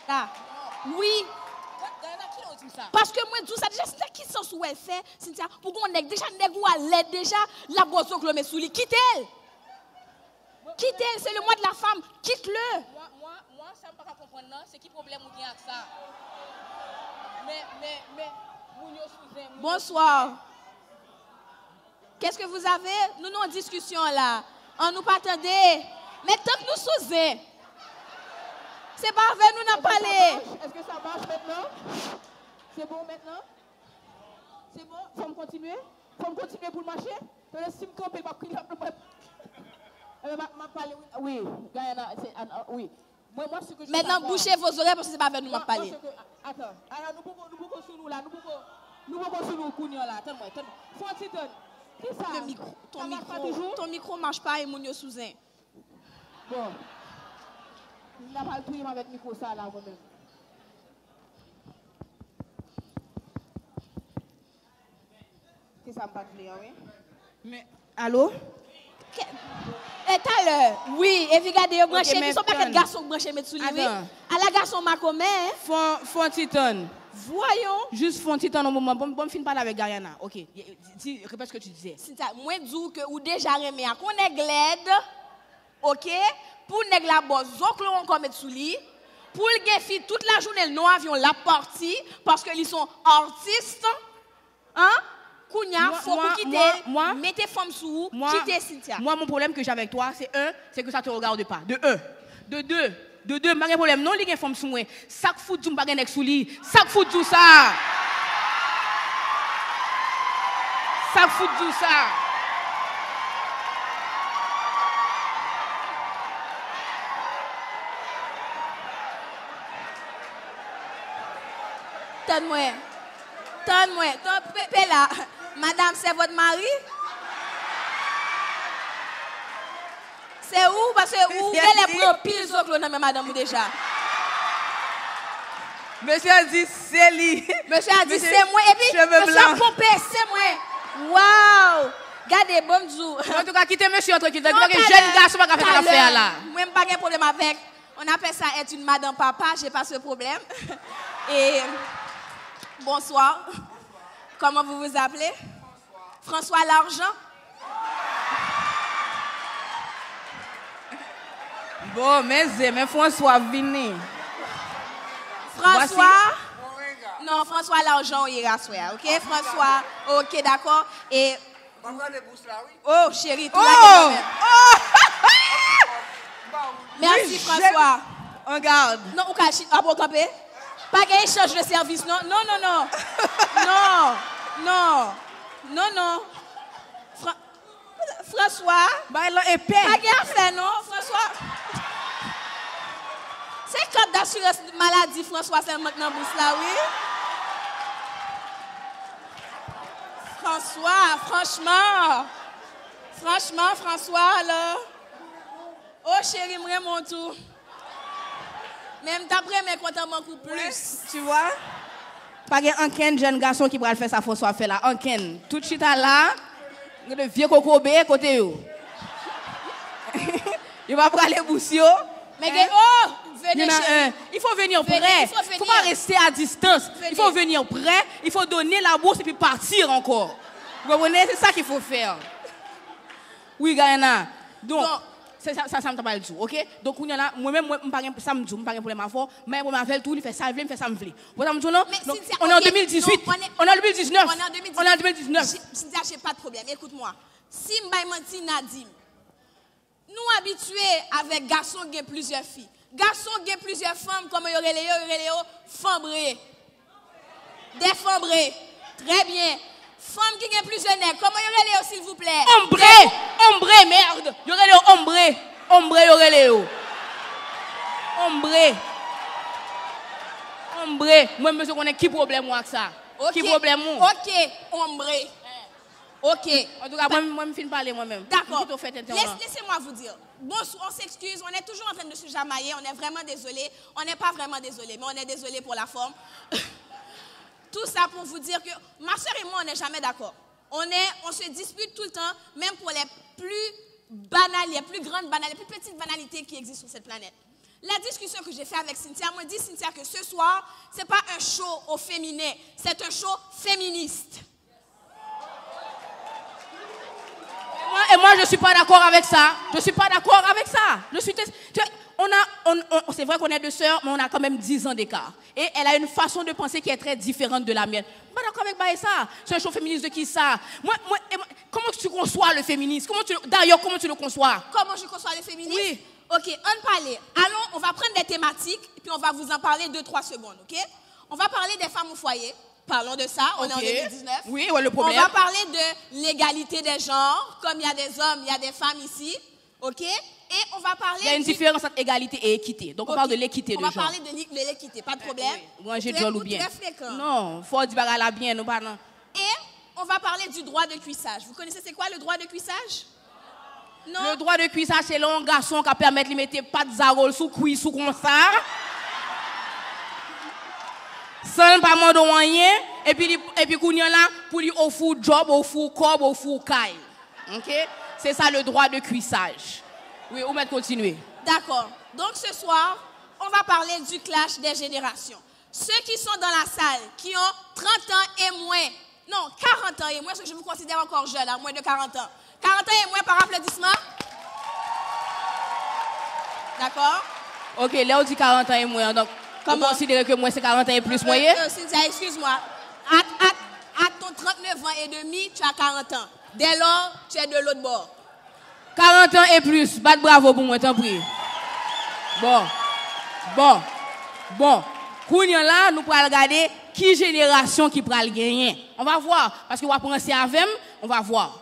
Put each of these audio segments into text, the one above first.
Ah. Oui. Parce que moi, tout ça, déjà, c'est qui sens où elle fait, Cynthia, pour qu'on ait déjà nègre ou à l'aide, déjà, la boisson que l'on met sous lui, quitte-elle. Quitte-elle, c'est le mois de la femme, quitte-le. Moi, ça ne me pas comprendre, c'est qui problème ou bien avec ça. Mais, bonsoir. Qu'est-ce que vous avez? Nous, en discussion là. On nous pas attendez. Mais tant que nous sous-en, c'est pas avec nous d'en parler. Est-ce que ça marche maintenant? C'est bon maintenant? C'est bon? Faut me continuer? Faut me continuer pour marcher? Si me camper, oui, Guyana, oui. Moi, ce que je maintenant, bouchez vos oreilles parce que c'est pas avec nous d'en parler. Attends, alors nous pouvons sous nous là, nous pouvons sous nous courir là. Attends-moi. Faut un petit ton. Qui ça? Le micro, ton micro marche pas et mon yo sous-en. Bon. Je n'ai pas le tout avec le micro ça là moi-même. Qui ça me pas clair, oui? Mais, allô? Et tout à l'heure, oui, et regardez, branché, ils sont pas que garçons branchés mettre sous lui. À la garçon ma commun. Font un petit ton. Voyons. Juste font un petit ton au moment. Bon, fin parler avec Guyana. OK. Répète ce que tu disais. C'est ça. Moi, je dis que ou déjà remis à qu'on est glade. OK? Pour nèg la bosse, zonk l'on comme mettre sous lui. Pour le gain toute la journée, nous avions la partie parce qu'ils sont artistes. Hein? Kounya, faut quitter, mettez femme sous, quittez Cynthia. Moi, mon problème que j'ai avec toi, c'est que ça ne te regarde pas. De un. De deux, pas de problème. Non, il y a une femme sous moi. Ça fout du bagage avec sous lui. Ça fout tout ça. Ça fout tout ça. Donne-moi. Là. Madame, c'est votre mari? C'est où? Parce que où elle est prend pile sur le madame ou déjà? Monsieur a dit c'est lui. Monsieur a dit c'est moi. Et puis, monsieur a pompé, c'est moi. Waouh! Regardez, bon Dieu. En tout cas, quittez monsieur entre quittez. Donc, jeune garçon va faire l'affaire là. Moi, je n'ai pas de problème avec. On appelle ça être une madame papa. Je n'ai pas ce problème. Et bonsoir. Comment vous vous appelez? François L'Argent. Bon, mais François Vini. François? Non, François L'Argent, il ira soir. OK, François? OK, d'accord. Et. Oh, chérie, tout là. Merci, François. On garde. Non, on cache. Ah, bon, campé? Pas qu'il change de service, non? Non. Non. François. Bah, il est épais. Pas qu'il a fait, non, François? C'est code d'assurance maladie, François, c'est maintenant bouche là, oui? François, franchement, François, là. Oh, chérie, moi, mon tour. Même d'après, mais content beaucoup plus. Tu vois? Pas un jeune garçon qui va faire ça, François fait là. Un ken. Tout chita là, le vieux cocobé côté yo. Il va prendre les boussio. Mais oh, venez il faut venir près. Il ne faut pas rester à distance. Il faut venir près. Il faut donner la bourse et puis partir encore. Vous comprenez? C'est ça qu'il faut faire. Oui, Guyana. Donc ça me t'a pas le tout, OK? Donc moi-même ça me dit, pas problème à faire, mais pour m'a faire tout, il fait ça, il fait ça me fait. Vous savez non? On est en 2018. On est en 2019. On est en 2019. Cynthia, j'ai pas de problème. Écoute-moi. Si m'bay menti Nadim, nous habitués avec garçons qui ont plusieurs filles. Garçons qui ont plusieurs femmes comme yo fembré. Des fembrés. Très bien. Femmes qui ont plusieurs nègres. Comment yo s'il vous plaît? Ombré, merde. Yo ombré. Ombré. Moi monsieur connais qui problème moi avec ça? Qui problème moi? OK, ombré. OK. En tout cas, moi je finis parler moi-même. D'accord. Laissez-moi vous dire. Bon, on s'excuse, on est toujours en train de se jamailler, on est vraiment désolé. On n'est pas vraiment désolé, mais on est désolé pour la forme. Tout ça pour vous dire que ma soeur et moi, on n'est jamais d'accord. On se dispute tout le temps, même pour les plus banales, les plus grandes banalités, les plus petites banalités qui existent sur cette planète. La discussion que j'ai faite avec Cynthia, moi dit Cynthia que ce soir, ce n'est pas un show au féminin, c'est un show féministe. Et moi, je ne suis pas d'accord avec ça. Je ne suis pas d'accord avec ça. C'est vrai qu'on est deux sœurs, mais on a quand même 10 ans d'écart. Et elle a une façon de penser qui est très différente de la mienne. Je ne suis pas d'accord avec ça. C'est un show féministe de qui ça? Comment tu conçois le féminisme? D'ailleurs, comment tu le conçois? Comment je conçois le féminisme? Oui. Ok, on parle. Allons, on va prendre des thématiques et puis on va vous en parler 2-3 secondes, ok? On va parler des femmes au foyer. Parlons de ça, on est en 2019. Oui, ouais, le problème. On va parler de l'égalité des genres, comme il y a des hommes, il y a des femmes ici, ok? Et on va parler... Il y a une différence entre égalité et équité. Donc on parle de l'équité de genre. On va parler de l'équité, pas de problème. Oui. Moi, j'ai déjà bien. Très fréquent. Non, il faut dire la bien, nous parlons. Et on va parler du droit de cuissage. Vous connaissez c'est quoi le droit de cuissage? Non. Le droit de cuissage, c'est l'un garçon qui permet de mettre pas de zarol sous cuisse sous comme ça. Sans pas demander rien. Et puis qu'on y a là, pour lui offrir job, offrir corps, offrir caille. Ok? C'est ça le droit de cuissage. Oui, on va continuer. D'accord. Donc ce soir, on va parler du clash des générations. Ceux qui sont dans la salle, qui ont 30 ans et moins, non, 40 ans et moins, parce que je vous considère encore jeune, à moins de 40 ans. 40 ans et moins par applaudissement. D'accord? Ok, là on dit 40 ans et moins, donc comment considérer que moi c'est 40 ans et plus moyen? Cynthia, excuse-moi. À ton 39 ans et demi, tu as 40 ans. Dès lors, tu es de l'autre bord. 40 ans et plus, bat bravo pour moi, t'en prie. Bon. Kounya là, nous pourrons regarder qui génération qui pourra le gagner. On va voir, parce qu'on va penser avec, on va voir.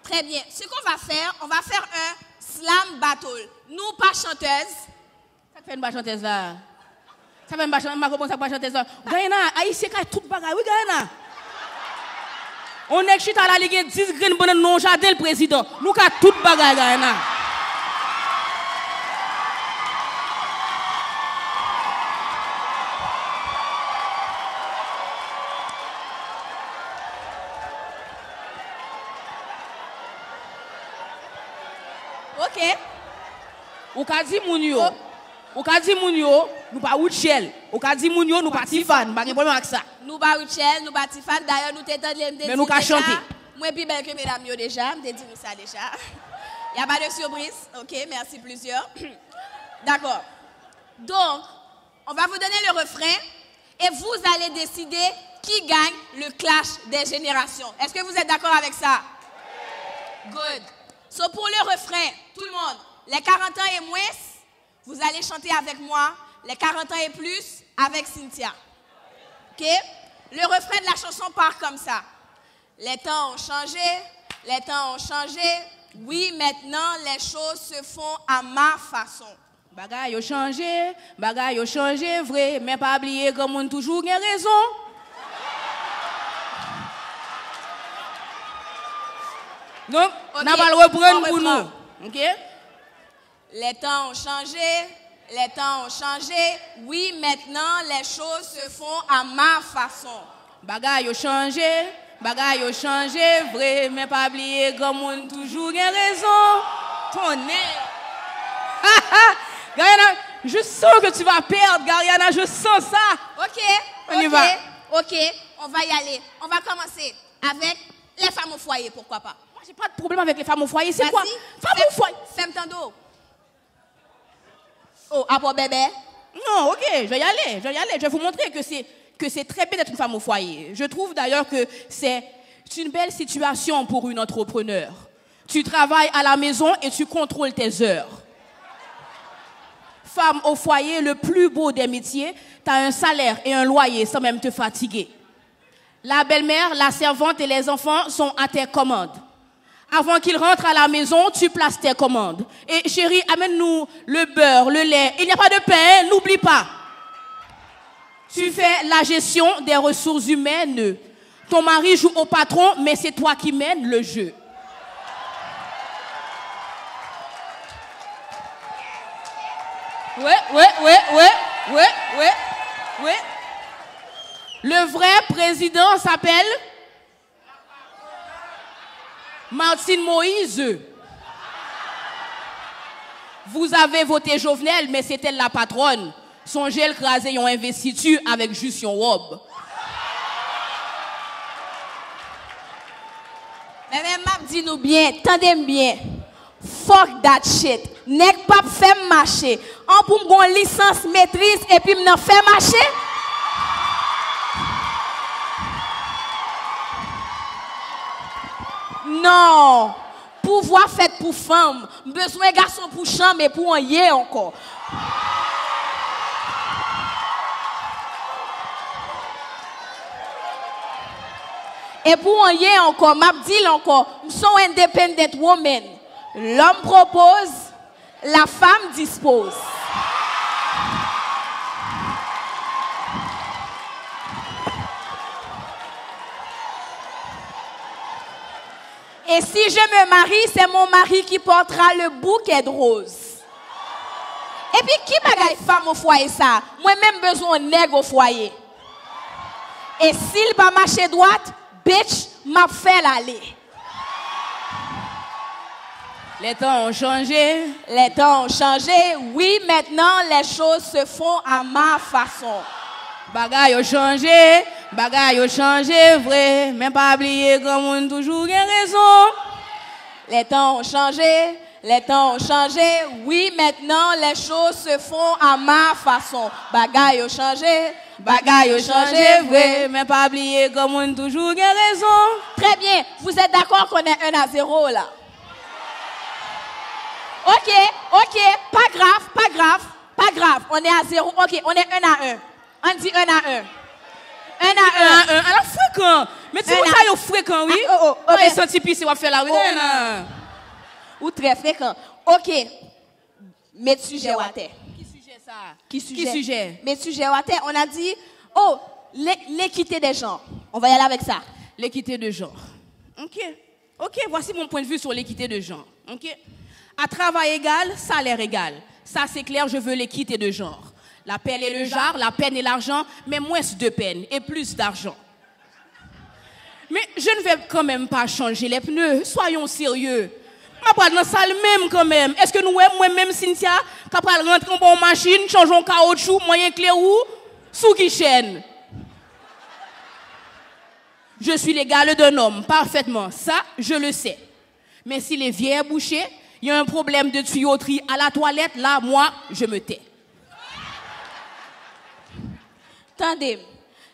Très bien. Ce qu'on va faire, on va faire un slam battle. Nous, pas chanteuses. Ça fait une bonne chanteuse là. Ça fait une bonne chanteuse là. Gayana, Haïtien, tout bagaille. Oui, Gayana. On est chita la ligue 10 graines de non jardin le président. Nous avons tout bagaille, Gayana. Ok. Ou ka di moun yo, nous pas Uchel. Ou ka di moun yo, nous pas Tifan. Pas de problème avec ça. Nous pas Uchel, nous pas Tifan. D'ailleurs, nous t'étendons les mais nous ka chanter. Moi plus belle que mesdames yo déjà, me dit ça déjà. Il y a pas de surprise. OK, merci plusieurs. D'accord. Donc, on va vous donner le refrain et vous allez décider qui gagne le clash des générations. Est-ce que vous êtes d'accord avec ça? Good. So pour le refrain, tout le monde, les 40 ans et moins, vous allez chanter avec moi. Les 40 ans et plus, avec Cynthia. OK? Le refrain de la chanson part comme ça. Les temps ont changé, les temps ont changé. Oui, maintenant, les choses se font à ma façon. Bagay yo changé, vrai, mais pas oublier que moun toujours gen raison. Donc, on va le reprendre pour nous. OK? Les temps ont changé. Oui, maintenant, les choses se font à ma façon. Bagay yo changé, vrai, mais pas oublier que moun toujours gen raison. Tonnerre. Gariana, je sens que tu vas perdre, Gariana, je sens ça. OK, on y va. OK, on va y aller. On va commencer avec les femmes au foyer, pourquoi pas? Moi, j'ai pas de problème avec les femmes au foyer, c'est quoi? Femmes au foyer. Femme tando. Oh, après bébé? Non, OK, je vais y aller. Je vais vous montrer que c'est très bien d'être une femme au foyer. Je trouve d'ailleurs que c'est une belle situation pour une entrepreneur. Tu travailles à la maison et tu contrôles tes heures. Femme au foyer, le plus beau des métiers, tu as un salaire et un loyer sans même te fatiguer. La belle-mère, la servante et les enfants sont à tes commandes. Avant qu'ils rentrent à la maison, tu places tes commandes. Et chérie, amène-nous le beurre, le lait. Il n'y a pas de pain, n'oublie pas. Tu fais la gestion des ressources humaines. Ton mari joue au patron, mais c'est toi qui mènes le jeu. Oui. Le vrai président s'appelle Martine Moïse. Vous avez voté Jovenel, mais c'était la patronne. Songez le craser yon investiture avec juste yon robe. Mais même m'a dit nous bien, tendez bien. Fuck that shit. Nèg pas fait marcher. On pour mon licence maîtrise et puis m'en fait marcher. Non. Pouvoir fait pour femme. Besoin garçon pour chambre et pour un yé encore. Et pour un yé encore, m'a dit encore, nous sommes independent women. L'homme propose, la femme dispose. Et si je me marie, c'est mon mari qui portera le bouquet de roses. Et puis, qui bagaille femme au foyer ça? Moi-même besoin de nègre au foyer. Et s'il va marcher droite, bitch, m'a fait l'aller. Les temps ont changé. Les temps ont changé. Oui, maintenant, les choses se font à ma façon. Bagay ont changé. Bagay ont changé, vrai. Mais pas oublier comme on toujours a raison. Les temps ont changé. Les temps ont changé. Oui, maintenant, les choses se font à ma façon. Bagay ont changé. Bagay ont changé, vrai. Mais pas oublier comme on toujours a raison. Très bien. Vous êtes d'accord qu'on est 1-0 là? Ok, pas grave. On est à 0. Ok, on est 1-1. On dit 1-1. 1-1. Alors fréquent. Mais tu vois ça, il est fréquent, oui? Ok. Senti pis, on va faire la rue. Ou très fréquent. Ok. Mes sujets à terre. Qui sujet ça? Qui sujet? Mes sujets à terre, on a dit, l'équité des genres. On va y aller avec ça. L'équité de genre. Ok, voici mon point de vue sur l'équité de genre. Ok. À travail égal, salaire égal. Ça, c'est clair, je veux l'équité de genre. La peine et le genre, la peine et l'argent, mais moins de peine et plus d'argent. Mais je ne vais quand même pas changer les pneus. Soyons sérieux. Je pas dans la salle même quand même. Est-ce que nous, moi-même, Cynthia, capable de rentrer en machine, changeons caoutchouc, moyen clé ou sous qui chaîne? Je suis l'égal d'un homme, parfaitement. Ça, je le sais. Mais si les vieilles bouchées, il y a un problème de tuyauterie à la toilette, là, moi, je me tais. Attendez,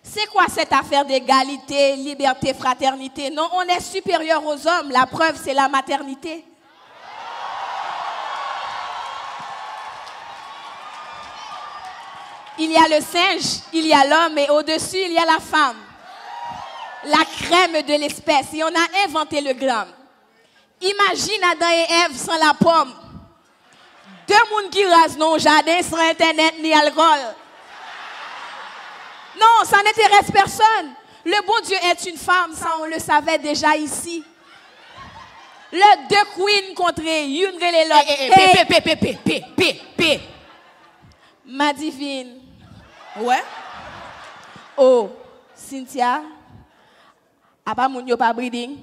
c'est quoi cette affaire d'égalité, liberté, fraternité? Non, on est supérieur aux hommes. La preuve, c'est la maternité. Il y a le singe, il y a l'homme et au-dessus, il y a la femme. La crème de l'espèce. Et on a inventé le gramme. Imagine Adam et Ève sans la pomme. Deux personnes qui rasent non jardin sans internet ni alcool. Non, ça n'intéresse personne. Le bon Dieu est une femme, ça on le savait déjà ici. Le deux queens contre une et l'autre. Ma divine. Ouais. Oh, Cynthia. A pas moun yo pas breeding.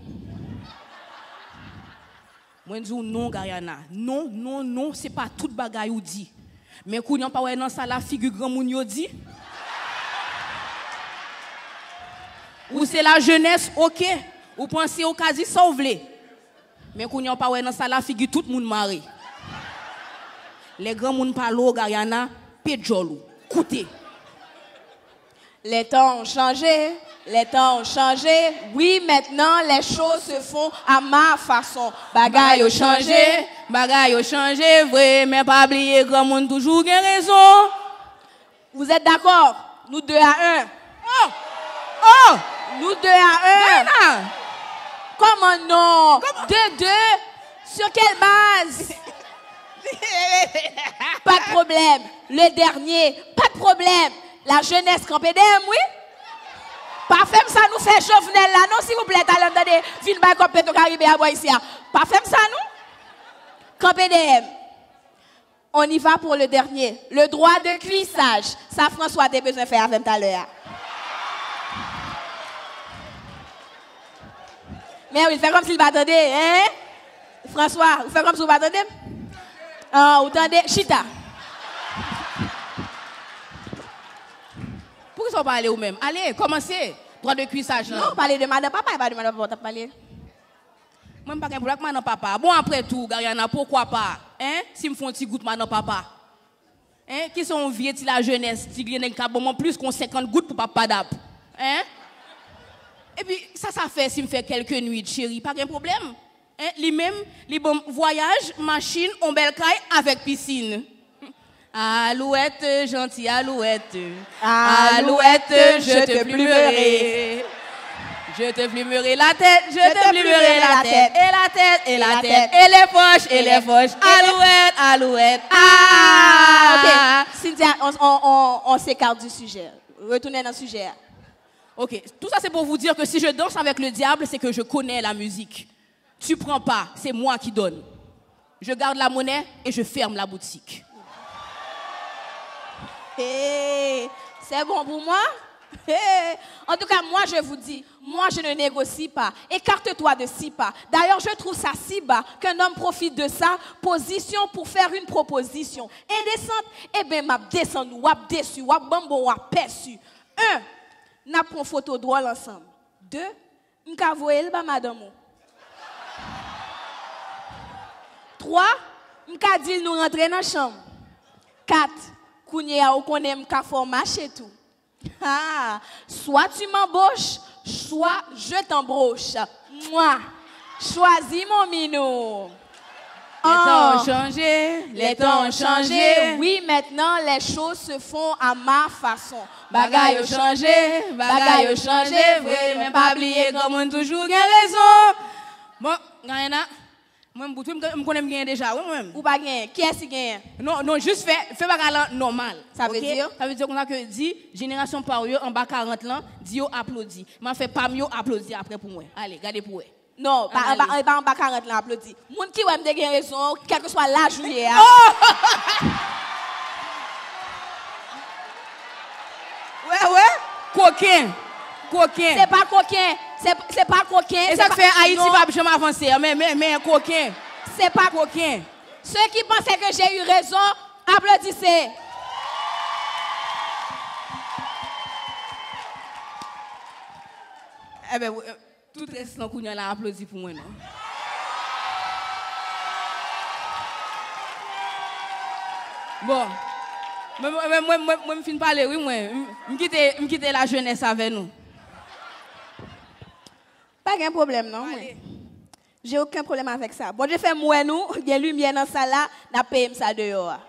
Moi, je dis non, Gariana. Non, c'est pas tout bagay ou dit. Mais quand on pas dans ça la figure grand moun yo dit. Ou c'est la jeunesse, ok. Ou pensez au quasi sauvé. Mais quand on pas dans ça la figure tout le monde maré. Les grands moun parlent, Gariana, péjolou, coûté. Les temps ont changé. Les temps ont changé. Oui, maintenant, les choses se font à ma façon. Bagay ont changé, vrai, mais pas oublier grand monde toujours a raison. Vous êtes d'accord? Nous 2-1. Oh! Nous 2-1. Gana. Comment non? 2-2. Sur quelle base? Pas de problème. Le dernier, pas de problème. La jeunesse campé d'em, oui? Pas faire ça nous fait Jovenel là, non, s'il vous plaît, talent de ville by campé to Caribé à bois ici. Pas faire ça nous? Campé d'em. On y va pour le dernier. Le droit de cuissage. Ça, François, t'as besoin de faire avec tout à l'heure. Mais oui, il fait comme s'il m'attendait, hein? François, il fait comme s'il m'attendait. Ah, entendez, Chita. Pourquoi ils sont pas allés ou même? Allez, commencez. Droit de cuissage. Non, parler de madame papa, pas de madame papa, t'as parlé. Moi, je ne sais pas que madame papa. Bon, après tout, Gariana, pourquoi pas? Hein? Si me font un petit goutte madame papa. Hein? Qui sont vieux, la jeunesse, qui gagnent plus qu'on 50 gouttes pour papa d'ap. Hein? Et puis, ça fait si me fait quelques nuits, chérie, pas de problème. Hein? Lui-même, les bons voyages, machine, on belle caille avec piscine. Alouette, gentille alouette. Alouette, je te plumerai. Je te plumerai la tête, je te plumerai la tête. Et la tête, et la tête, et les poches, et les poches. Alouette, alouette. Ah! Ok, Cynthia, on s'écarte du sujet. Retournez dans le sujet. Ok, tout ça c'est pour vous dire que si je danse avec le diable, c'est que je connais la musique. Tu prends pas, c'est moi qui donne. Je garde la monnaie et je ferme la boutique. Hey, c'est bon pour moi? Hey. En tout cas, moi je vous dis, moi je ne négocie pas. Écarte-toi de si pas. D'ailleurs, je trouve ça si bas qu'un homme profite de sa position pour faire une proposition indécente. Eh bien, m'a descendu, wap déçu, wap bambo, wap perçu. 1, n'a pris photo drôle ensemble. 2, m'ka voyé le bas madame. 3, m'ka dit nous rentrer dans la chambre. 4, kounya ou connaît m'ka faire marcher tout. Ah, soit tu m'embauches, soit je t'embauche. Moi, choisis mon minou. Les temps ont changé, les temps ont changé. Oui, maintenant les choses se font à ma façon. Bagaille ont changé, bagaille ont changé. Vrai, mais pas oublier comme on toujours gagne raison. Bon, Gayana, moi je connais bien déjà, oui moi-même. Ou pas gagne? Qui est-ce qui gagne? Non, juste fais bagaille normal. Ça veut dire? Ça veut dire qu'on a que dit génération par eux en bas 40 ans, Dio applaudit. M'a fait pas mieux applaudir après pour moi. Allez, gardez pour moi. Non, pas en bas 40 ans applaudi. Moun qui ouais me raison, quel que soit l'âge où il est. Ouais. Coquin. C'est pas coquin. C'est pas coquin. Et ça fait Haïti pas jamais avancer, mais coquin. C'est pas coquin. Ceux qui pensaient que j'ai eu raison, applaudissez. Eh bien, tout reste dans le là applaudi pour moi, non? Bon. Moi, je finis de parler, oui, moi. Je quitte la jeunesse avec nous. Pas de problème, non? J'ai aucun problème avec ça. Bon, je fais moi, nous, il y a lumière dans ça là, n'a payé ça dehors.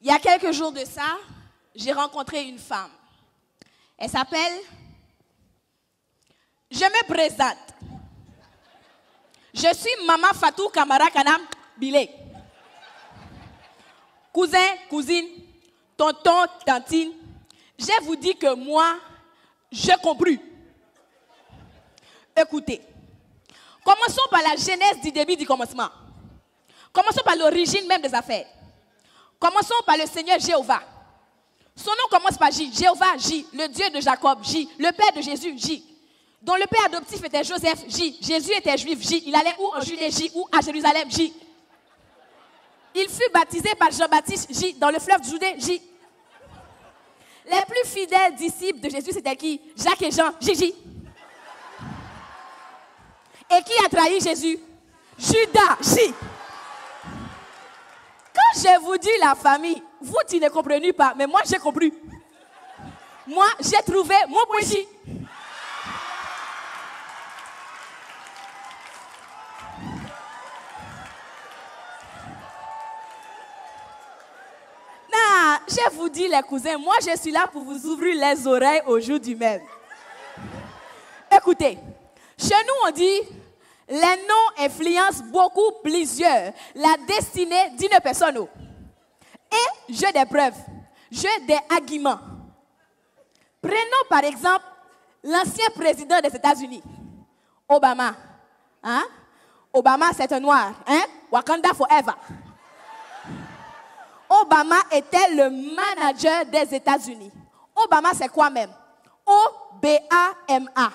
Il y a quelques jours de ça, j'ai rencontré une femme. Elle s'appelle... Je me présente. Je suis Maman Fatou Kamara Kanam Bilé. Cousin, cousine, tonton, tantine, je vous dis que moi, j'ai compris. Écoutez, commençons par la genèse du début du commencement. Commençons par l'origine même des affaires. Commençons par le Seigneur Jéhovah. Son nom commence par J. Jéhovah, J. Le Dieu de Jacob, J. Le Père de Jésus, J. Dont le père adoptif était Joseph, J. Jésus était juif, J. Il allait où? En Judée, J. Ou à Jérusalem, J. Il fut baptisé par Jean-Baptiste, J. Dans le fleuve Judée, J. Les plus fidèles disciples de Jésus, c'était qui? Jacques et Jean, J. Et qui a trahi Jésus? Judas, J. Quand je vous dis la famille, vous, tu ne comprenez pas, mais moi, j'ai compris. Moi, j'ai trouvé mon poésie. Non, je vous dis, les cousins, moi, je suis là pour vous ouvrir les oreilles au jour du même. Écoutez, chez nous, on dit... Les noms influencent beaucoup plusieurs la destinée d'une personne. Et j'ai des preuves, j'ai des arguments. Prenons par exemple l'ancien président des États-Unis, Obama. Hein? Obama, c'est un noir. Hein? Wakanda forever. Obama était le manager des États-Unis. Obama, c'est quoi même? O-B-A-M-A.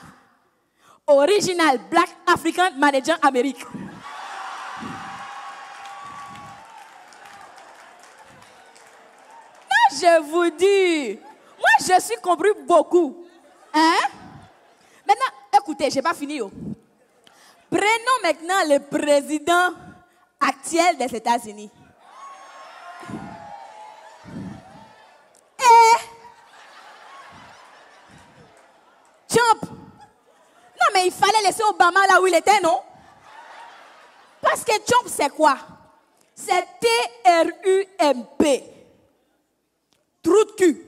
Original Black African Manager Amérique. je vous dis, moi, je suis compris beaucoup. Hein? Maintenant, écoutez, je n'ai pas fini. Prenons maintenant le président actuel des États-Unis. Trump. Non, mais il fallait laisser Obama là où il était, non? Parce que Trump, c'est quoi? C'est T-R-U-M-P. Trou de cul.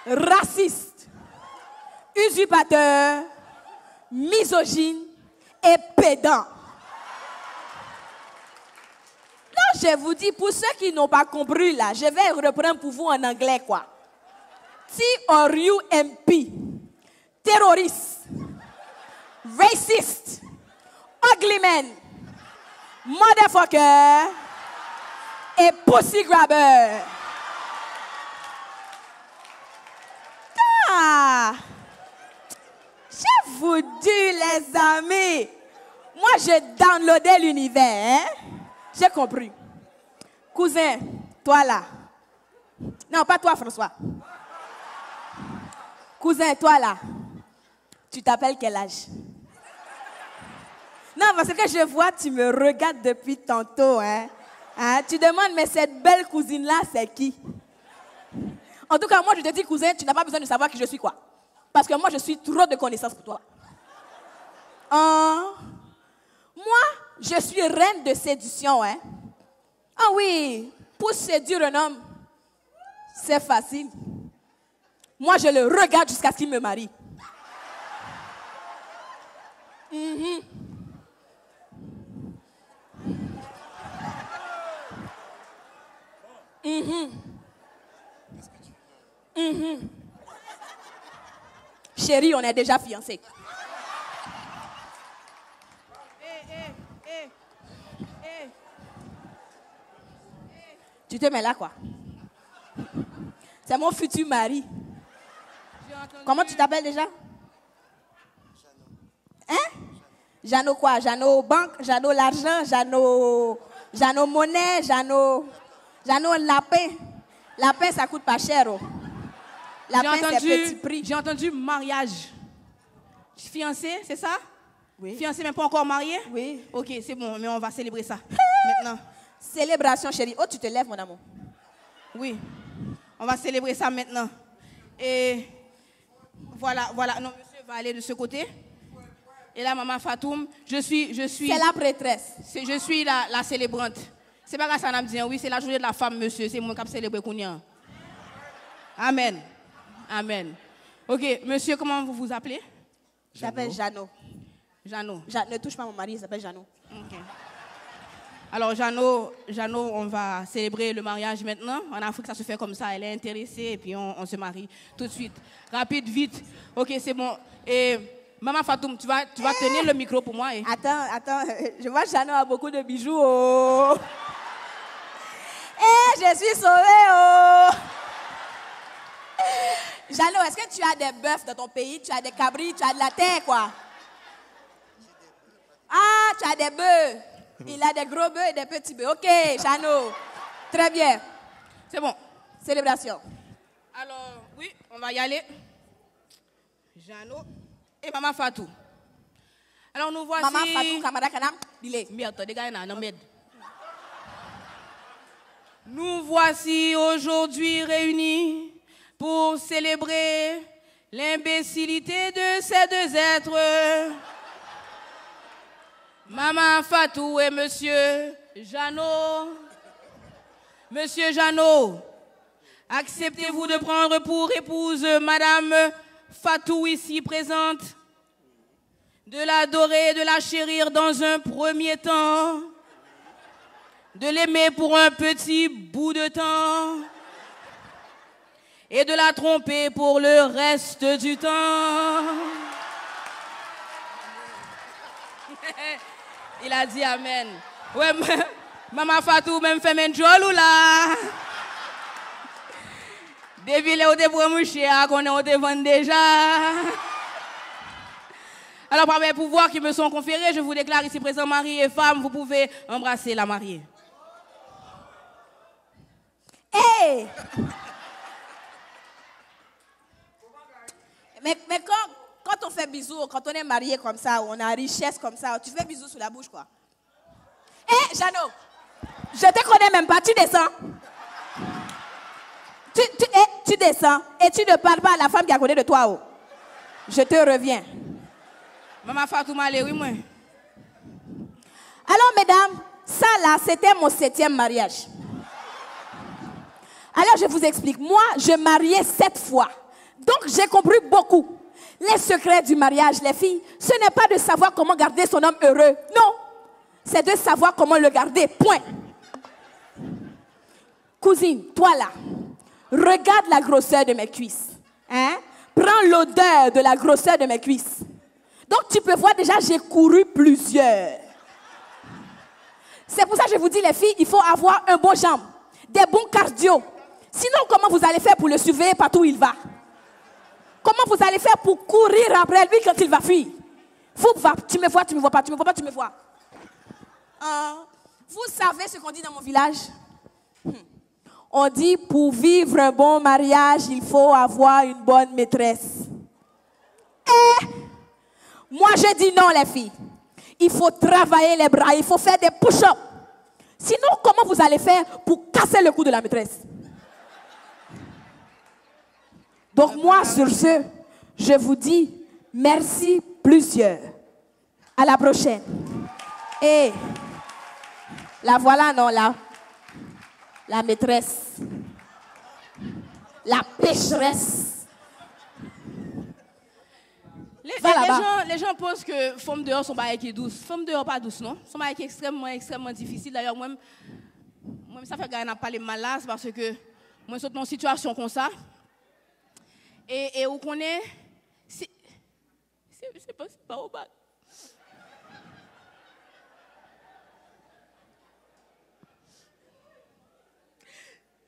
Raciste. Usurpateur. Misogyne. Et pédant. Non, je vous dis, pour ceux qui n'ont pas compris là, je vais reprendre pour vous en anglais, quoi. T-R-U-M-P. Terroriste. Racist. Ugly man. Motherfucker. Et pussy grabber. Ah! Je vous dis, les amis, moi, j'ai downloadé l'univers. Hein? J'ai compris. Cousin, toi là. Non, pas toi, François. Cousin, toi là. Tu t'appelles quel âge? Non, parce que je vois, tu me regardes depuis tantôt. Hein? Hein? Tu demandes, mais cette belle cousine-là, c'est qui? En tout cas, moi, je te dis, cousin, tu n'as pas besoin de savoir qui je suis, quoi. Parce que moi, je suis trop de connaissances pour toi. Moi, je suis reine de séduction. Hein? Ah oui, pour séduire un homme, c'est facile. Moi, je le regarde jusqu'à ce qu'il me marie. Chérie, on est déjà fiancés. Tu te mets là, quoi. C'est mon futur mari. Comment tu t'appelles déjà? Hein? Jeannot quoi? Jeannot banque, Jeannot l'argent, Jeannot monnaie, Jeannot lapin. Lapin, ça coûte pas cher. Oh. Lapin, c'est petit prix. J'ai entendu mariage. Fiancé, c'est ça? Oui. Fiancé, mais pas encore marié? Oui. Ok, c'est bon, mais on va célébrer ça maintenant. Célébration, chérie. Oh, tu te lèves, mon amour. Oui, on va célébrer ça maintenant. Et voilà. Non, monsieur va aller de ce côté. Et là, maman Fatoum, je suis. C'est la prêtresse. Je suis la célébrante. C'est pas grâce à Nam dit, oui, c'est la journée de la femme, monsieur. C'est moi qui célèbre Kounia. Amen. Amen. Ok, monsieur, comment vous vous appelez? Je m'appelle Jeannot. Jeannot. Ne touche pas mon mari, il s'appelle Jeannot. Ok. Alors, Jeannot, on va célébrer le mariage maintenant. En Afrique, ça se fait comme ça. Elle est intéressée et puis on se marie tout de suite. Rapide, vite. Ok, c'est bon. Et maman Fatoum, tu vas tenir le micro pour moi. Attends. Je vois que Jeannot a beaucoup de bijoux. Oh. Je suis sauvée. Oh. Jeannot, est-ce que tu as des bœufs dans ton pays? Tu as des cabris? Tu as de la terre, quoi? Ah, tu as des bœufs. Il a des gros bœufs et des petits bœufs. Ok, Jeannot. Très bien. C'est bon. Célébration. Alors, oui, on va y aller. Jeannot et Maman Fatou. Alors, nous voici... Maman Fatou, camarade Kanam, dis-le. Merde, des gars, non, merde. Nous voici aujourd'hui réunis pour célébrer l'imbécilité de ces deux êtres. Maman Fatou et Monsieur Jeannot. Monsieur Jeannot, acceptez-vous de prendre pour épouse Madame Fatou ici présente, de l'adorer et de la chérir dans un premier temps, de l'aimer pour un petit bout de temps et de la tromper pour le reste du temps. Il a dit Amen. Ouais, Maman Fatou, même fait un jol ou là? Depuis là, on te prend moucher, qu'on est au devant déjà. Alors, par mes pouvoirs qui me sont conférés, je vous déclare ici présent, mari et femme, vous pouvez embrasser la mariée. Hey! Hey! Mais quand on fait bisous, quand on est marié comme ça, on a richesse comme ça, tu fais bisous sur la bouche, quoi. Hé, Jeannot, je te connais même pas, tu descends. Tu descends et tu ne parles pas à la femme qui est à côté de toi. Oh. Je te reviens. Maman Fatouma, oui, moi. Alors, mesdames, ça là, c'était mon 7e mariage. Alors, je vous explique. Moi, je mariais 7 fois. Donc, j'ai compris beaucoup. Les secrets du mariage, les filles, ce n'est pas de savoir comment garder son homme heureux. Non. C'est de savoir comment le garder. Point. Cousine, toi là, regarde la grosseur de mes cuisses. Hein? Prends l'odeur de la grosseur de mes cuisses. Donc, tu peux voir déjà, j'ai couru plusieurs. C'est pour ça que je vous dis, les filles, il faut avoir un bon jambe, des bons cardio. Sinon, comment vous allez faire pour le surveiller partout où il va? Comment vous allez faire pour courir après lui quand il va fuir? Tu me vois, tu me vois pas, tu me vois pas, tu me vois. Vous savez ce qu'on dit dans mon village? On dit, pour vivre un bon mariage, il faut avoir une bonne maîtresse. Et moi, je dis non, les filles. Il faut travailler les bras, il faut faire des push-ups. Sinon, comment vous allez faire pour casser le cou de la maîtresse? Donc moi, sur ce, je vous dis merci plusieurs. À la prochaine. Et la voilà, non, la maîtresse. La pécheresse. Les gens pensent que femmes dehors sont pas douces. Femmes dehors pas douces, non? Sont pas extrêmement difficiles. D'ailleurs, moi, ça fait gagner à parler mal là, parce que moi, je suis dans une situation comme ça. Et où qu'on est, c'est pas au bas.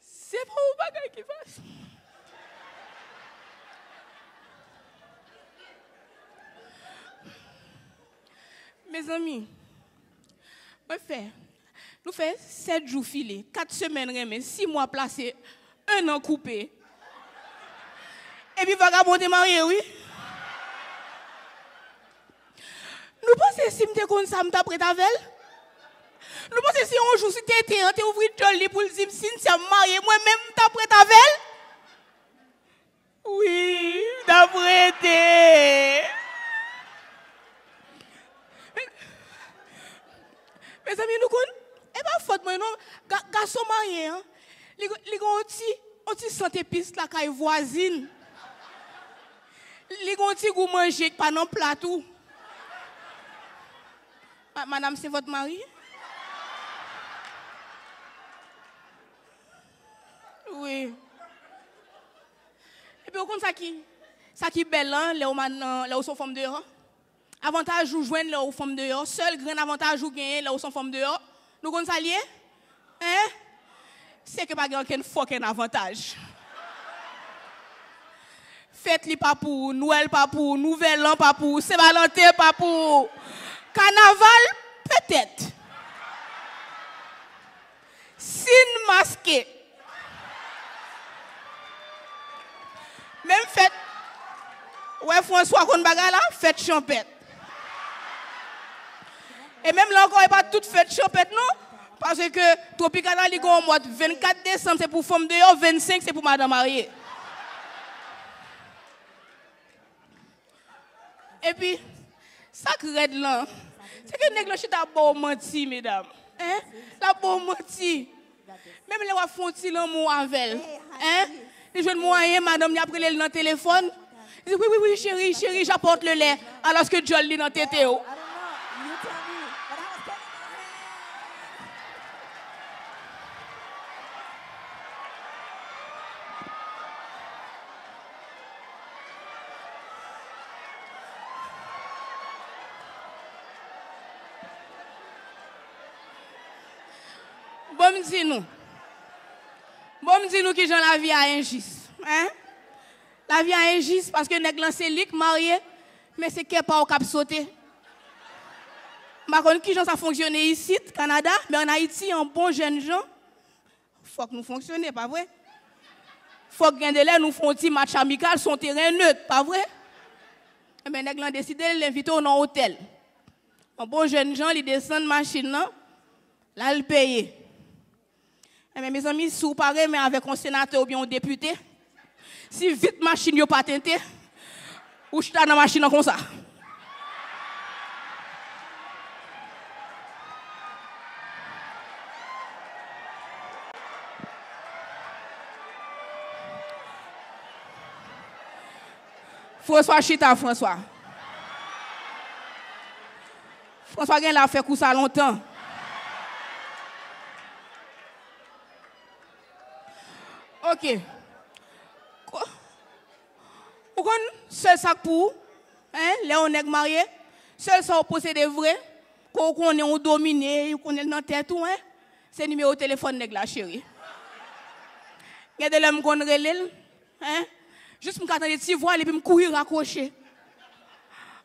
C'est pas au bas qui passe. Mes amis, nous faisons 7 jours filés, 4 semaines remées, 6 mois placés, 1 an coupé. Et puis, vagabond est marié, oui. Nous pensons si nous comme ça, nous sommes prêts avec elle. Nous pensons si un jour, si tu es ouvert joli pour le dire, si nous sommes mariés, moi-même, tu es prêt avec elle. Oui, tu es prêt. Mes amis, nous connaissons. Et pas faute, moi, non. Garçon marié, hein. Il ont une santé piste la caille voisine. Il ont un petit goût manger pas dans plateau. Madame, c'est votre mari? Oui. Et puis, au compte ça qui est belle, hein, là où sont femmes dehors. Avantage ou joindre là où femmes dehors. Seul grand avantage ou gagner là où sont femmes dehors. Nous comptons ça lié? Hein? C'est que pas aucun fucking avantage. Fête-li pas pour, Noël pas pour, Nouvel An pas pour, Saint-Valentin pas pour, Carnaval peut-être. Sin masqué. Même fête, ouais François qu'on bagarre là, fête champêtre. Et même là encore, il n'y a pas toute fête champêtre non, parce que Tropicana Ligue au mois 24 décembre c'est pour femme dehors, 25 c'est pour madame mariée. Et puis, ça crée de là, c'est que nèg la chita bon menti, mesdames. Hein? La bon menti. Même les wa font ti l'amour avec elle. Hein? Les jeunes moyens, madame, y a pris le téléphone. Il dit oui, chérie, j'apporte le lait. Alors que John lit dans tété. Bon, me dis-nous que la vie a injuste. Hein? La vie a injuste parce que nèg lan c'est lik marié, mais c'est qu'elle pas au cap sauter. Ma connait qui ça fonctionne ici au Canada, mais en Haïti un bon jeune gens. Faut que nous fonctionner, pas vrai? faut que nous font un petit match amical sur un terrain neutre, pas vrai? Et bien, nous avons décidé de l'inviter au hôtel. Un bon jeune gens, ils descendent de machine, là, ils payent. Et bien, mes amis, si vous parlez mais avec un sénateur ou bien un député, si vite machine n'est pas tentée, ou je suis dans la machine comme ça. François Chita, François. François Gain l'a fait coup ça longtemps. OK. Vous connaissez seul sac pour hein, Léon est marié, seul ça posséder vrai, qu'on est on dominé, qu'on est dans tête tout hein. C'est numéro de téléphone nèg la chérie. Regardez l'homme qu'on relève hein. Juste me attendre des petits voiles et puis me courir raccrocher.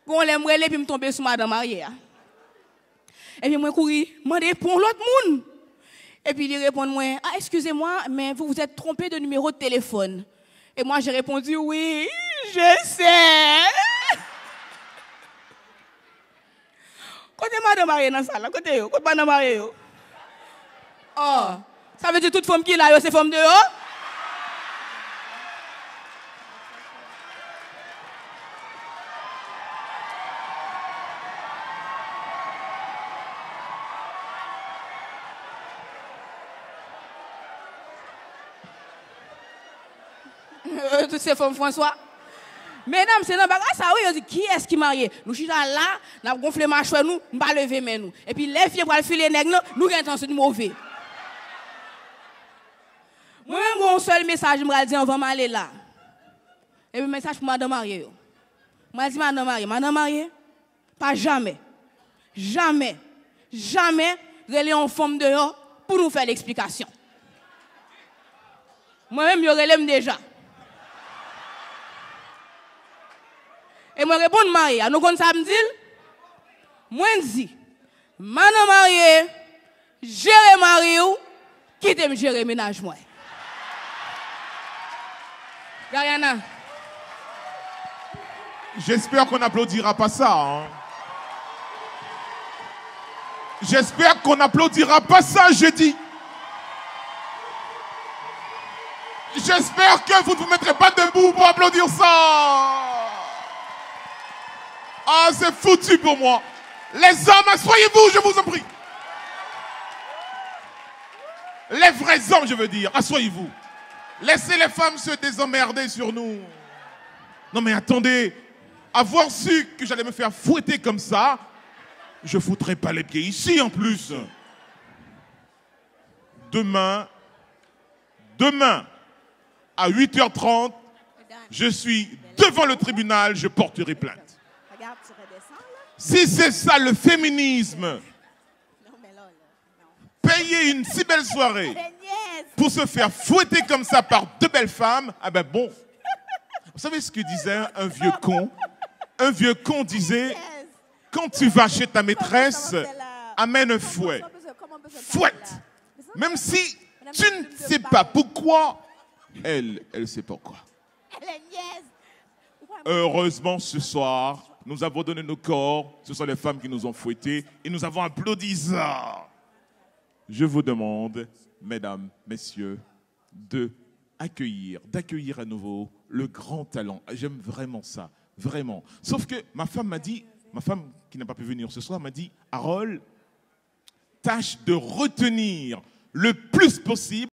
Gon l'aime relève puis me tomber sur madame mariée. Et puis moi courir, demander pour l'autre monde. Et puis il répond moi, ah excusez-moi, mais vous vous êtes trompé de numéro de téléphone. Et moi j'ai répondu oui, je sais. Côté madame mariée dans ça là, côté madame mariée. Oh, ça veut dire toute femme qui là, c'est femme dehors. Toutes ces femmes François. Mesdames, c'est dans bagage ça oui, dit qui est-ce qui marié? Nous sommes là, nous avons gonflé mâchoire nous, nous pas lever mais nous. Et puis les filles pour filer nèg nous avons intention de mauvais. Moi même un seul message je me dire on va m'aller là. Et puis message pour madame mariée. Moi dit madame mariée, pas jamais. Jamais relais en forme dehors pour nous faire l'explication. Moi-même, je relève déjà. Et moi, je réponds marié. Nous connaissons ça, me dit. Moi, je dis, madame mariée, gérer marié, quittez me gérer ménage, moi. Gariana. J'espère qu'on n'applaudira pas ça. Hein. J'espère qu'on n'applaudira pas ça, je dis. J'espère que vous ne vous mettrez pas debout pour applaudir ça. Ah, c'est foutu pour moi. Les hommes, asseyez-vous, je vous en prie. Les vrais hommes, je veux dire, asseyez-vous. Laissez les femmes se désemmerder sur nous. Non mais attendez, avoir su que j'allais me faire fouetter comme ça, je ne foutrais pas les pieds ici en plus. Demain, à 8h30, je suis devant le tribunal, je porterai plainte. Si c'est ça le féminisme, payer une si belle soirée pour se faire fouetter comme ça par deux belles femmes, ah ben bon. Vous savez ce que disait un vieux con? Un vieux con disait, quand tu vas chez ta maîtresse, amène un fouet. Fouette. Même si tu ne sais pas pourquoi, elle sait pourquoi. Heureusement, ce soir, nous avons donné nos corps. Ce sont les femmes qui nous ont fouettés et nous avons applaudi ça. Je vous demande, mesdames, messieurs, d'accueillir à nouveau le grand talent. J'aime vraiment ça, vraiment. Sauf que ma femme qui n'a pas pu venir ce soir, m'a dit, Harold, tâche de retenir le plus possible